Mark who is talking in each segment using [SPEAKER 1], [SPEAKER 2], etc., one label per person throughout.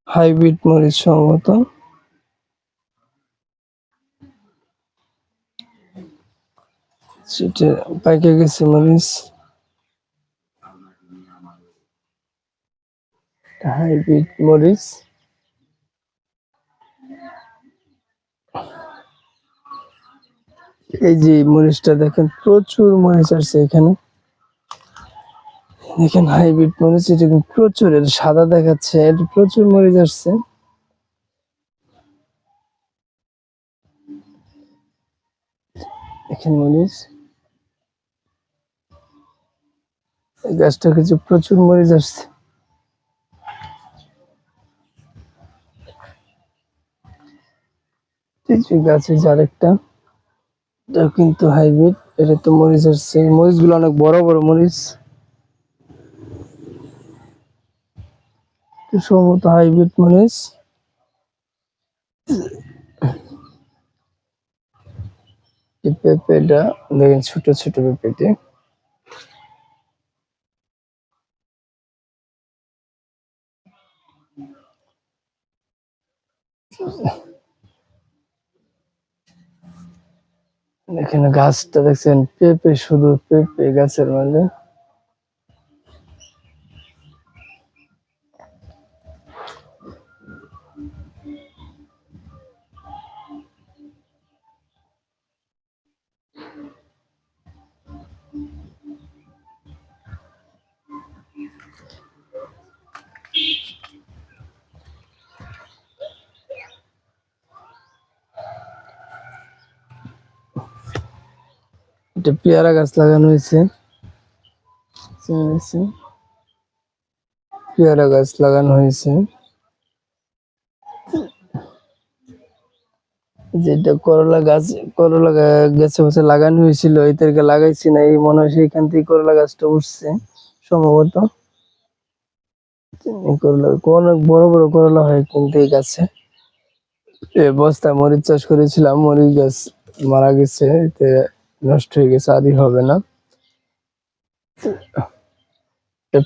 [SPEAKER 1] Hybrid মরিচ সম্ভবত। সেটা পাইকে গেছে মরিচ। হাইব্রিড মরিচ। এই যে মরিচটা দেখেন, প্রচুর মরিচ আসছে এখানে। দেখেন হাইব্রিড মরিচ, এটা প্রচুর, এটা সাদা দেখাচ্ছে, এটা প্রচুর মরিচ আসছে। দেখেন মরিচ, এই গাছটা কিছু প্রচুর মরিচ আসছে। গাছে যার একটা, এটা কিন্তু হাইব্রিড, এটা তো মরিচ আসছে। মরিচ গুলো অনেক বড় বড় মরিচ, সম্ভবত হাইব্রিড মরিচ। এই পেঁপেটা দেখেন, ছোট ছোট পেঁপেটি। এখানে গাছটা দেখছেন, পেঁপে, শুধু পেঁপে গাছের মাঝে। এটা পেয়ারা গাছ লাগানো হয়েছে, পেয়ারা গাছ লাগানো হয়েছে। যেটা করলা গাছ, করলা গাছে বছর লাগানো হয়েছিল, এদেরকে লাগাইছি না, এই মনে হয় সেইখান থেকে করলা গাছটা উঠছে সম্ভবত। করলা অনেক বড় বড় করলা হয় কিন্তু এই গাছে। বস্তায় মরিচ চাষ করেছিলাম, মরিচ গাছ মারা গেছে, এতে নষ্ট হয়ে গেছে, আরই হবে না।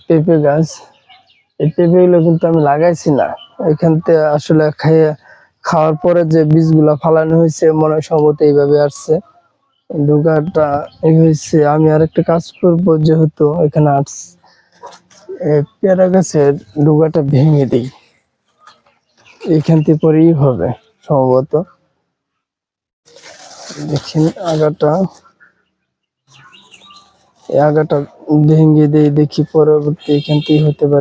[SPEAKER 1] পেঁপে গাছ, এই পেঁপে গুলো কিন্তু আমি লাগাইছি না, এখান থেকে আসলে খাওয়ার পরে যে বীজগুলা ফালানো হয়েছে, মনে হয় সম্ভবত এইভাবে আসছে। ডুগাটা এই হয়েছে। আমি আরেকটা কাজ করব, যেহেতু এখানে আসছে, পেয়ারা গাছের ডুগাটা ভেঙে দিই, এইখান থেকে পরেই হবে সম্ভবত। দেখেন আগাটা, এই আগাটা ভেঙে দেই, দেখি পরবর্তী এখান থেকে হতে পারে।